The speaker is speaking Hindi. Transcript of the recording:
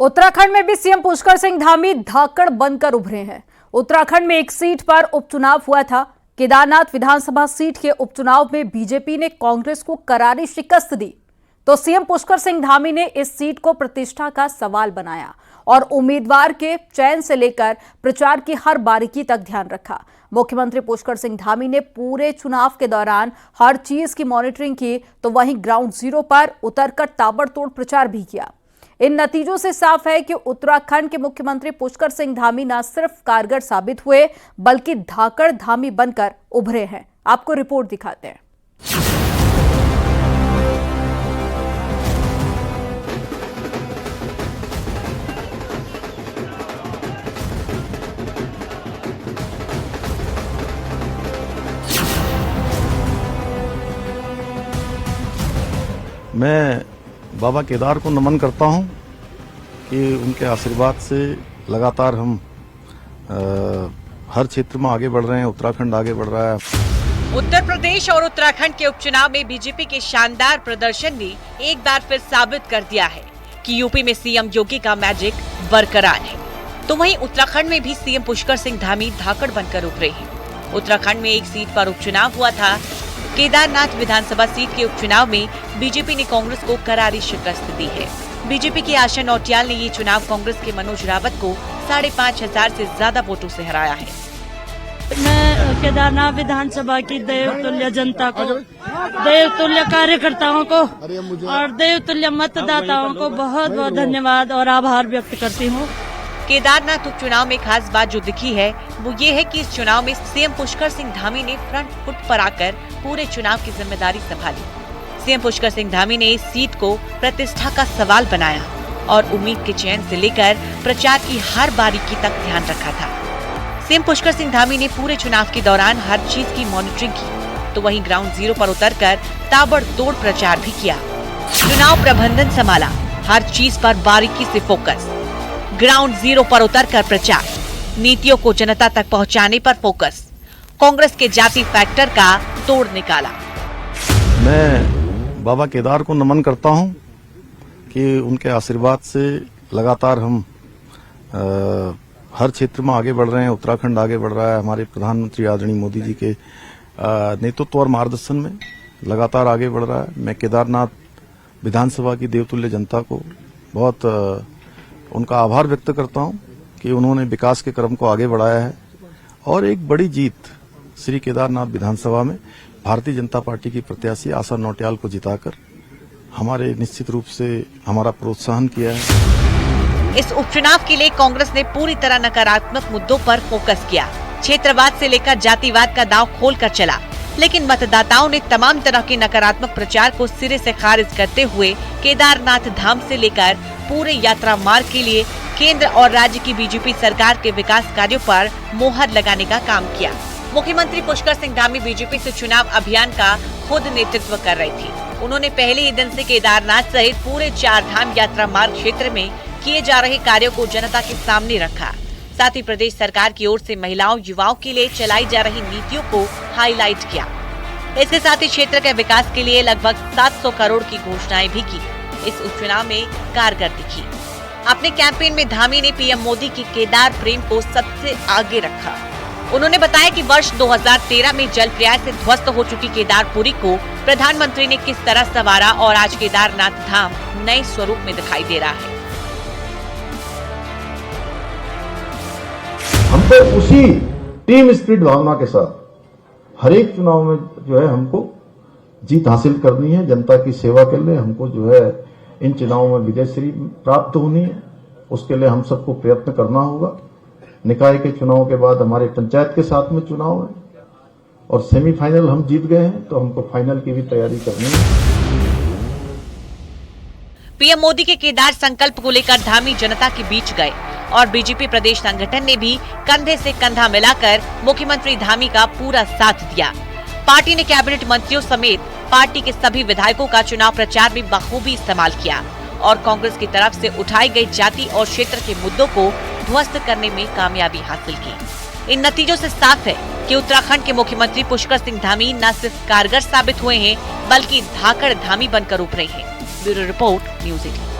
उत्तराखंड में भी सीएम पुष्कर सिंह धामी धाकड़ बनकर उभरे हैं। उत्तराखंड में एक सीट पर उपचुनाव हुआ था। केदारनाथ विधानसभा सीट के उपचुनाव में बीजेपी ने कांग्रेस को करारी शिकस्त दी, तो सीएम पुष्कर सिंह धामी ने इस सीट को प्रतिष्ठा का सवाल बनाया और उम्मीदवार के चयन से लेकर प्रचार की हर बारीकी तक ध्यान रखा। मुख्यमंत्री पुष्कर सिंह धामी ने पूरे चुनाव के दौरान हर चीज की मॉनिटरिंग की, तो वहीं ग्राउंड जीरो पर उतरकर ताबड़तोड़ प्रचार भी किया। इन नतीजों से साफ है कि उत्तराखंड के मुख्यमंत्री पुष्कर सिंह धामी न सिर्फ कारगर साबित हुए, बल्कि धाकड़ धामी बनकर उभरे हैं। आपको रिपोर्ट दिखाते हैं। मैं बाबा केदार को नमन करता हूं कि उनके आशीर्वाद से लगातार हम हर क्षेत्र में आगे बढ़ रहे हैं। उत्तराखंड आगे बढ़ रहा है। उत्तर प्रदेश और उत्तराखंड के उपचुनाव में बीजेपी के शानदार प्रदर्शन ने एक बार फिर साबित कर दिया है कि यूपी में सीएम योगी का मैजिक बरकरार है, तो वहीं उत्तराखंड में भी सीएम पुष्कर सिंह धामी धाकड़ बनकर उभरे हैं। उत्तराखंड में एक सीट पर उपचुनाव हुआ था। केदारनाथ विधानसभा सीट के उपचुनाव में बीजेपी ने कांग्रेस को करारी शिकस्त दी है। बीजेपी की आशा नौटियाल ने ये चुनाव कांग्रेस के मनोज रावत को 5,500 से ज्यादा वोटों से हराया है। मैं केदारनाथ विधानसभा की देवतुल्य जनता को, देवतुल्य कार्यकर्ताओं को और देवतुल्य मतदाताओं को बहुत बहुत धन्यवाद और आभार व्यक्त करती हूँ। केदारनाथ उपचुनाव में खास बात जो दिखी है वो ये है कि इस चुनाव में सीएम पुष्कर सिंह धामी ने फ्रंट फुट पर आकर पूरे चुनाव की जिम्मेदारी संभाली। सीएम पुष्कर सिंह धामी ने इस सीट को प्रतिष्ठा का सवाल बनाया और उम्मीद के चयन से लेकर प्रचार की हर बारीकी तक ध्यान रखा था। सीएम पुष्कर सिंह धामी ने पूरे चुनाव के दौरान हर चीज की मॉनिटरिंग की, तो वहीं ग्राउंड जीरो पर उतरकर ताबड़तोड़ प्रचार भी किया। चुनाव प्रबंधन संभाला, हर चीज पर बारीकी से फोकस। ग्राउंड जीरो पर उतरकर प्रचार, नीतियों को जनता तक पहुंचाने पर फोकस। कांग्रेस के जाति फैक्टर का तोड़ निकाला। मैं बाबा केदार को नमन करता हूं कि उनके आशीर्वाद से लगातार हम हर क्षेत्र में आगे बढ़ रहे हैं। उत्तराखंड आगे बढ़ रहा है। हमारे प्रधानमंत्री आदरणीय मोदी जी के नेतृत्व और मार्गदर्शन में लगातार आगे बढ़ रहा है। मैं केदारनाथ विधानसभा की देवतुल्य जनता को बहुत उनका आभार व्यक्त करता हूं कि उन्होंने विकास के क्रम को आगे बढ़ाया है और एक बड़ी जीत श्री केदारनाथ विधानसभा में भारतीय जनता पार्टी की प्रत्याशी आशा नौटियाल को जिताकर हमारे निश्चित रूप से हमारा प्रोत्साहन किया है। इस उपचुनाव के लिए कांग्रेस ने पूरी तरह नकारात्मक मुद्दों पर फोकस किया। क्षेत्रवाद से लेकर जातिवाद का दांव खोलकर चला, लेकिन मतदाताओं ने तमाम तरह के नकारात्मक प्रचार को सिरे से खारिज करते हुए केदारनाथ धाम से लेकर पूरे यात्रा मार्ग के लिए केंद्र और राज्य की बीजेपी सरकार के विकास कार्यों पर मोहर लगाने का काम किया। मुख्यमंत्री पुष्कर सिंह धामी बीजेपी से चुनाव अभियान का खुद नेतृत्व कर रही थी। उन्होंने पहले ही दिन से केदारनाथ सहित पूरे 4 धाम यात्रा मार्ग क्षेत्र में किए जा रहे कार्यों को जनता के सामने रखा। साथ ही प्रदेश सरकार की ओर से महिलाओं युवाओं के लिए चलाई जा रही नीतियों को हाईलाइट किया। इसके साथ ही क्षेत्र के विकास के लिए लगभग 700 करोड़ की घोषणाएं भी की। इस उपचुनाव में कारगर दिखी। अपने कैंपेन में धामी ने पीएम मोदी की केदार प्रेम को सबसे आगे रखा। उन्होंने बताया कि वर्ष 2013 में जल प्रयाग से ध्वस्त हो चुकी केदारपुरी को प्रधानमंत्री ने किस तरह संवारा और आज केदारनाथ धाम नए स्वरूप में दिखाई दे रहा है। हमको उसी टीम स्पिरिट भावना के साथ हर एक चुनाव में जो है हमको जीत हासिल करनी है। जनता की सेवा के लिए हमको जो है इन चुनावों में विजयश्री प्राप्त होनी है। उसके लिए हम सबको प्रयत्न करना होगा। निकाय के चुनाव के बाद हमारे पंचायत के साथ में चुनाव है और सेमीफाइनल हम जीत गए हैं, तो हमको फाइनल की भी तैयारी करनी है। पीएम मोदी के केदार संकल्प को लेकर धामी जनता के बीच गए और बीजेपी प्रदेश संगठन ने भी कंधे से कंधा मिलाकर मुख्यमंत्री धामी का पूरा साथ दिया। पार्टी ने कैबिनेट मंत्रियों समेत पार्टी के सभी विधायकों का चुनाव प्रचार में बखूबी इस्तेमाल किया और कांग्रेस की तरफ से उठाई गई जाति और क्षेत्र के मुद्दों को ध्वस्त करने में कामयाबी हासिल की। इन नतीजों से साफ है कि उत्तराखंड के मुख्यमंत्री पुष्कर सिंह धामी न सिर्फ कारगर साबित हुए हैं, बल्कि धाकड़ धामी बनकर उभरे हैं। Bureau report, news 18।